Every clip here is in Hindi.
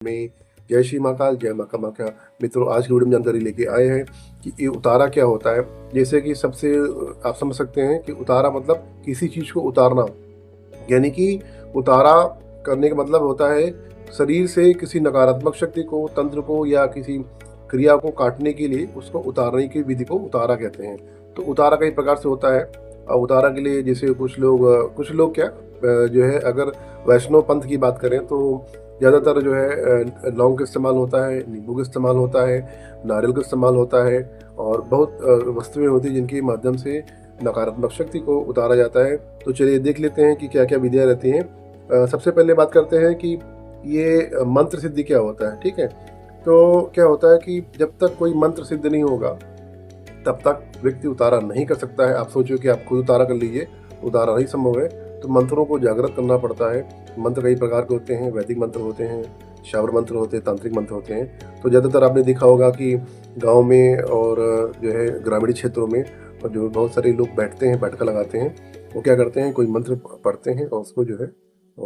में जय श्री महाकाल, जय माँ कामाख्या। मित्रों, आज की वीडियो में जानकारी लेके आए हैं कि ये उतारा क्या होता है। जैसे कि सबसे आप समझ सकते हैं कि उतारा मतलब किसी चीज़ को उतारना, यानी कि उतारा करने का मतलब होता है शरीर से किसी नकारात्मक शक्ति को, तंत्र को या किसी क्रिया को काटने के लिए उसको उतारने की विधि को उतारा कहते हैं। तो उतारा कई प्रकार से होता है। उतारा के लिए जैसे कुछ लोग क्या जो है, अगर वैष्णव पंथ की बात करें तो ज़्यादातर जो है लौंग का इस्तेमाल होता है, नींबू का इस्तेमाल होता है, नारियल का इस्तेमाल होता है और बहुत वस्तुएं होती हैं जिनके माध्यम से नकारात्मक शक्ति को उतारा जाता है। तो चलिए देख लेते हैं कि क्या क्या विधियाँ रहती हैं। सबसे पहले बात करते हैं कि ये मंत्र सिद्धि क्या होता है। ठीक है, तो क्या होता है कि जब तक कोई मंत्र सिद्ध नहीं होगा तब तक व्यक्ति उतारा नहीं कर सकता है। आप सोचो कि आप खुद उतारा कर लीजिए, उतारा नहीं संभव है, तो मंत्रों को जागृत करना पड़ता है। मंत्र कई प्रकार के होते हैं, वैदिक मंत्र होते हैं, शावर मंत्र होते हैं, तांत्रिक मंत्र होते हैं। तो ज़्यादातर आपने देखा होगा कि गाँव में और जो है ग्रामीण क्षेत्रों में और जो बहुत सारे लोग बैठते हैं, बैठका लगाते हैं, वो क्या करते हैं, कोई मंत्र पढ़ते हैं और उसको जो है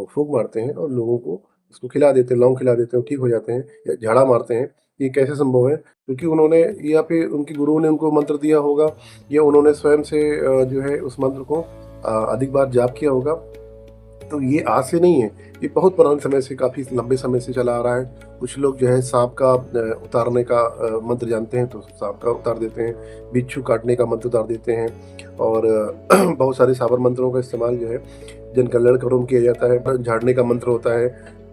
फूंक मारते हैं और लोगों को उसको खिला देते हैं, लौंग खिला देते हैं, वो ठीक हो जाते हैं, या झाड़ा मारते हैं। ये कैसे संभव है? क्योंकि उन्होंने या फिर उनके गुरुओं ने उनको मंत्र दिया होगा या उन्होंने स्वयं से जो है उस मंत्र को अधिक बार जाप किया होगा। तो ये आज से नहीं है, ये बहुत पुराने समय से, काफ़ी लंबे समय से चला आ रहा है। कुछ लोग जो है सांप का उतारने का मंत्र जानते हैं तो सांप का उतार देते हैं, बिच्छू काटने का मंत्र उतार देते हैं और बहुत सारे सावर मंत्रों का इस्तेमाल जो है जन कल्याण करुण किया जाता है। झाड़ने का मंत्र होता है,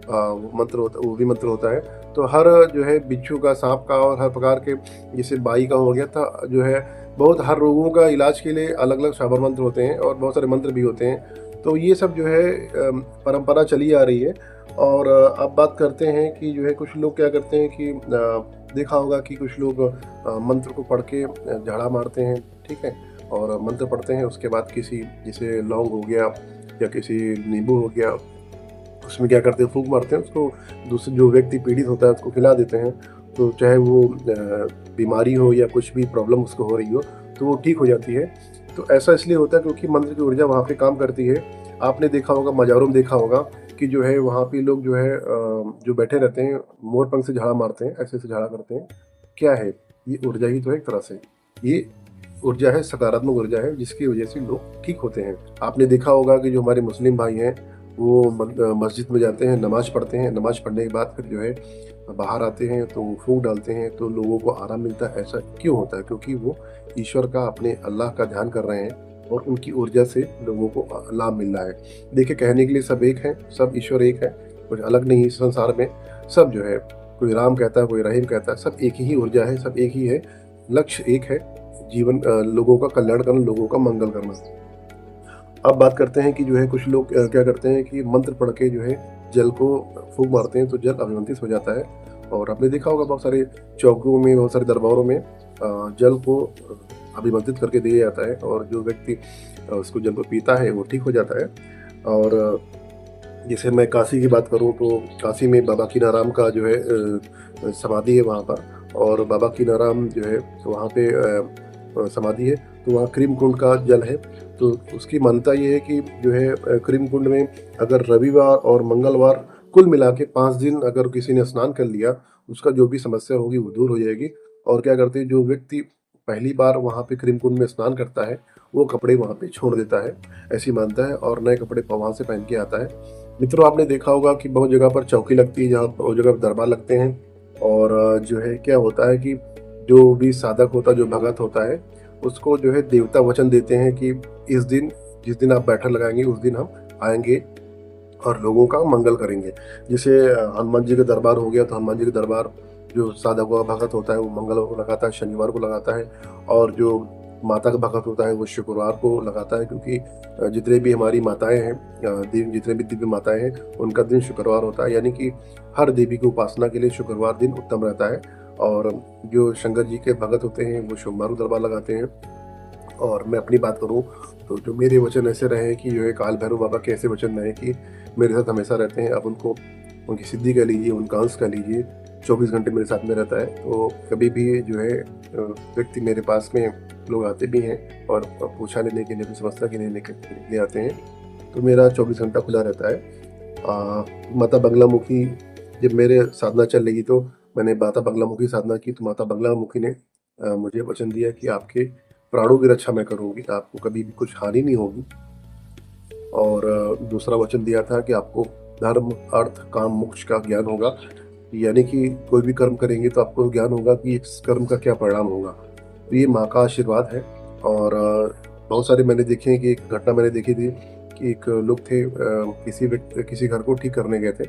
वो भी मंत्र होता है। तो हर जो है बिच्छू का, सांप का और हर प्रकार के, जैसे बाई का हो गया था जो है, बहुत हर रोगों का इलाज के लिए अलग अलग शाबर मंत्र होते हैं और बहुत सारे मंत्र भी होते हैं। तो ये सब जो है परंपरा चली आ रही है। और अब बात करते हैं कि जो है कुछ लोग क्या करते हैं कि देखा होगा कि कुछ लोग मंत्र को पढ़ के झाड़ा मारते हैं। ठीक है, और मंत्र पढ़ते हैं, उसके बाद किसी, जैसे लौंग हो गया या किसी नींबू हो गया, उसमें क्या करते हैं, फूंक मारते हैं, उसको दूसरे जो व्यक्ति पीड़ित होता है उसको खिला देते हैं। तो चाहे वो बीमारी हो या कुछ भी प्रॉब्लम उसको हो रही हो तो वो ठीक हो जाती है। तो ऐसा इसलिए होता है क्योंकि मंत्र की ऊर्जा वहाँ पे काम करती है। आपने देखा होगा, मज़ारों में देखा होगा कि जो है वहाँ पे लोग जो है जो बैठे रहते हैं, मोर पंख से झाड़ा मारते हैं, ऐसे ऐसे झाड़ा करते हैं। क्या है? ये ऊर्जा ही तो है एक तरह से। ये ऊर्जा है, सकारात्मक ऊर्जा है, जिसकी वजह से लोग ठीक होते हैं। आपने देखा होगा कि जो हमारे मुस्लिम भाई हैं वो मस्जिद में जाते हैं, नमाज़ पढ़ते हैं, नमाज़ पढ़ने के बाद फिर जो है बाहर आते हैं तो वो फूँक डालते हैं तो लोगों को आराम मिलता है। ऐसा क्यों होता है? क्योंकि वो ईश्वर का, अपने अल्लाह का ध्यान कर रहे हैं और उनकी ऊर्जा से लोगों को लाभ मिल रहा है। देखिए, कहने के लिए सब एक हैं, सब ईश्वर एक है, कुछ अलग नहीं है इस संसार में। सब जो है, कोई राम कहता है, कोई रहीम कहता है, सब एक ही ऊर्जा है, सब एक ही है, लक्ष्य एक है, जीवन लोगों का कल्याण करना, लोगों का मंगल करना। अब बात करते हैं कि जो है कुछ लोग क्या करते हैं कि मंत्र पढ़ के जो है जल को फूंक मारते हैं तो जल अभिमंत्रित हो जाता है। और आपने देखा होगा बहुत सारे चौकों में, बहुत सारे दरबारों में जल को अभिमंत्रित करके दिया जाता है और जो व्यक्ति उसको जल को पीता है वो ठीक हो जाता है। और जैसे मैं काशी की बात करूं तो काशी में बाबा कीनाराम का जो है समाधि है वहाँ पर, और बाबा कीनाराम जो है वहाँ पे समाधि है, तो वहाँ क्रीम कुंड का जल है। तो उसकी मान्यता ये है कि जो है क्रीम कुंड में अगर रविवार और मंगलवार कुल मिला के 5 दिन अगर किसी ने स्नान कर लिया, उसका जो भी समस्या होगी वो दूर हो जाएगी। और क्या करते हैं, जो व्यक्ति पहली बार वहाँ पे क्रीम कुंड में स्नान करता है वो कपड़े वहाँ पे छोड़ देता है, ऐसी मानता है, और नए कपड़े वहाँ से पहन के आता है। मित्रों, आपने देखा होगा कि बहुत जगह पर चौकी लगती है, जहाँ बहुत जगह दरबार लगते हैं। और जो है क्या होता है कि जो भी साधक होता है, जो भगत होता है, उसको जो है देवता वचन देते हैं कि इस दिन, जिस दिन आप बैठक लगाएंगे उस दिन हम आएंगे और लोगों का मंगल करेंगे। जैसे हनुमान जी का दरबार हो गया तो हनुमान जी का दरबार जो साधकों का भगत होता है वो मंगल को लगाता है, शनिवार को लगाता है। और जो माता का भगत होता है वो शुक्रवार को लगाता है, क्योंकि जितने भी हमारी माताएं हैं, जितने भी दिव्य माताएं हैं, उनका दिन शुक्रवार होता है। यानी कि हर देवी की उपासना के लिए शुक्रवार दिन उत्तम रहता है। और जो शंकर जी के भगत होते हैं वो सोमवार को दरबार लगाते हैं। और मैं अपनी बात करूं तो जो मेरे वचन ऐसे रहे हैं कि जो है काल भैरव बाबा के ऐसे वचन रहे कि मेरे साथ हमेशा रहते हैं। अब उनको, उनकी सिद्धि कह लीजिए, उनका अंश कह लीजिए, 24 घंटे मेरे साथ में रहता है। तो कभी भी जो है व्यक्ति मेरे पास में लोग आते भी हैं और पूछा लेने के लिए, कुछ समस्या के लिए आते हैं, तो मेरा 24 घंटा खुला रहता है। माता बंगलामुखी जब मेरे साधना चल रही तो मैंने माता बगलामुखी साधना की, तो माता बगलामुखी ने मुझे वचन दिया कि आपके प्राणों की रक्षा मैं करूँगी, आपको कभी भी कुछ हानि नहीं होगी। और दूसरा वचन दिया था कि आपको धर्म, अर्थ, काम, मोक्ष का ज्ञान होगा, यानी कि कोई भी कर्म करेंगे तो आपको ज्ञान होगा कि इस कर्म का क्या परिणाम होगा। तो ये माँ का आशीर्वाद है। और बहुत सारे मैंने देखे हैं कि एक घटना मैंने देखी थी कि एक लोग थे, किसी घर को ठीक करने गए थे,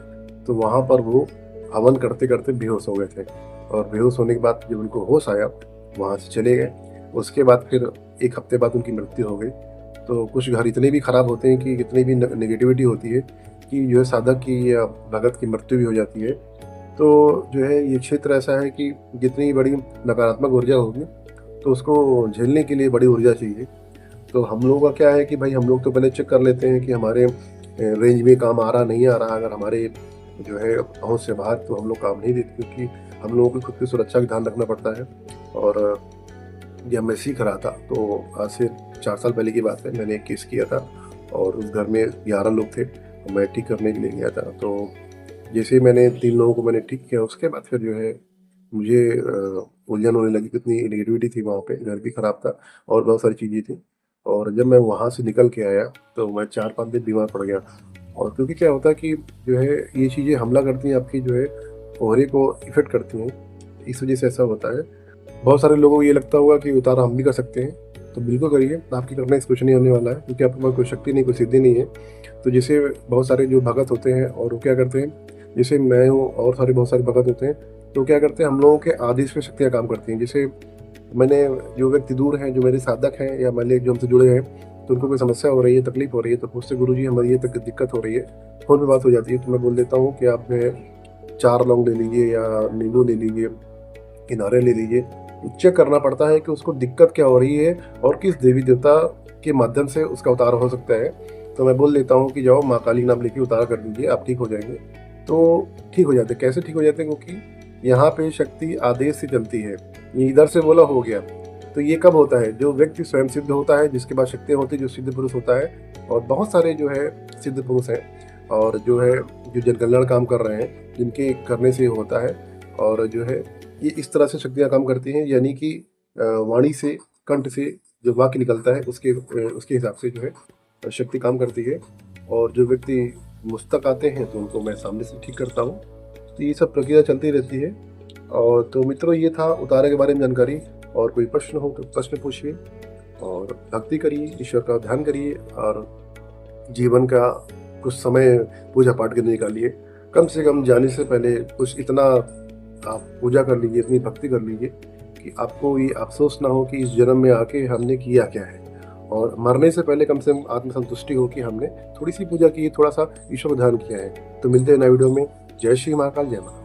तो वहाँ पर वो हवन करते करते बेहोश हो गए थे। और बेहोश होने के बाद जब उनको होश आया, वहाँ से चले गए। उसके बाद फिर 1 हफ्ते बाद उनकी मृत्यु हो गई। तो कुछ घर इतने भी खराब होते हैं कि इतनी भी नेगेटिविटी होती है कि जो है साधक की या भगत की मृत्यु भी हो जाती है। तो जो है ये क्षेत्र ऐसा है कि जितनी बड़ी नकारात्मक ऊर्जा होगी तो उसको झेलने के लिए बड़ी ऊर्जा चाहिए। तो हम लोगों का क्या है कि भाई हम लोग तो पहले चेक कर लेते हैं कि हमारे रेंज में काम आ रहा नहीं आ रहा। अगर हमारे जो है पहुँच से बाहर तो हम लोग काम नहीं देते, क्योंकि हम लोगों को खुद की सुरक्षा का ध्यान रखना पड़ता है। और जब मैं सीख रहा था तो आज से 4 साल पहले की बात है, मैंने एक केस किया था और उस घर में 11 लोग थे, मैं ठीक करने के लिए गया था। तो जैसे ही मैंने 3 लोगों को मैंने ठीक किया, उसके बाद फिर जो है मुझे उलझन होने लगी, कितनी नेगेटिविटी थी वहाँ पे, घर भी ख़राब था और बहुत सारी चीज़ें थी। और जब मैं वहाँ से निकल के आया तो मैं 4-5 दिन बीमार पड़ गया। और क्योंकि क्या होता है कि जो है ये चीज़ें हमला करती हैं, आपकी जो है ओहरे को इफ़ेक्ट करती हैं, इस वजह से ऐसा होता है। बहुत सारे लोगों को ये लगता होगा कि उतारा हम भी कर सकते हैं, तो बिल्कुल करिए, आपकी करने से कुछ नहीं होने वाला है, क्योंकि आपके पास कोई शक्ति नहीं, कोई सिद्धि नहीं है। तो जैसे बहुत सारे जो भगत होते हैं और वो क्या करते हैं, जैसे मैं हूँ और बहुत सारे भगत होते हैं, तो क्या करते हैं, हम लोगों के आदेश पे शक्तियाँ काम करती हैं। जैसे मैंने जो व्यक्ति दूर हैं, जो मेरे साधक हैं या मान लीजिए जो हमसे जुड़े हैं, तो उनको कोई समस्या हो रही है, तकलीफ हो रही है, तो मुझसे गुरु जी हमारी ये तक दिक्कत हो रही है, फ़ोन पे बात हो जाती है, तो मैं बोल देता हूँ कि आप जो है 4 लौंग ले लीजिए या नींबू ले लीजिए, किनारे ले लीजिए। चेक करना पड़ता है कि उसको दिक्कत क्या हो रही है और किस देवी देवता के माध्यम से उसका उतार हो सकता है। तो मैं बोल देता हूँ कि जाओ माँ काली नाम लेके उतारा कर दीजिए, आप ठीक हो जाएंगे। तो ठीक हो जाते हैं। कैसे ठीक हो जाते हैं? क्योंकि यहाँ पे शक्ति आदेश से चलती है, ये इधर से बोला हो गया। तो ये कब होता है? जो व्यक्ति स्वयं सिद्ध होता है, जिसके पास शक्तियाँ होती है, जो सिद्ध पुरुष होता है। और बहुत सारे जो है सिद्ध पुरुष हैं और जो है जो जनकल्याण काम कर रहे हैं, जिनके करने से होता है। और जो है ये इस तरह से शक्तियाँ काम करती हैं, यानी कि वाणी से, कंठ से जो वाक्य निकलता है उसके हिसाब से जो है शक्ति काम करती है। और जो व्यक्ति मुझ तक आते हैं तो उनको मैं सामने से ठीक करता हूँ। तो ये सब प्रक्रिया चलती रहती है। और तो मित्रों, ये था उतारे के बारे में जानकारी। और कोई प्रश्न हो तो प्रश्न पूछिए और भक्ति करिए, ईश्वर का ध्यान करिए और जीवन का कुछ समय पूजा पाठ के लिए निकालिए। कम से कम जाने से पहले कुछ इतना आप पूजा कर लीजिए, इतनी भक्ति कर लीजिए कि आपको ये अफसोस ना हो कि इस जन्म में आके हमने किया क्या है। और मरने से पहले कम से कम आत्मसंतुष्टि हो कि हमने थोड़ी सी पूजा की, थोड़ा सा ईश्वर को ध्यान किया है। तो मिलते हैं नए वीडियो में। जय श्री महाकाल, जय माता।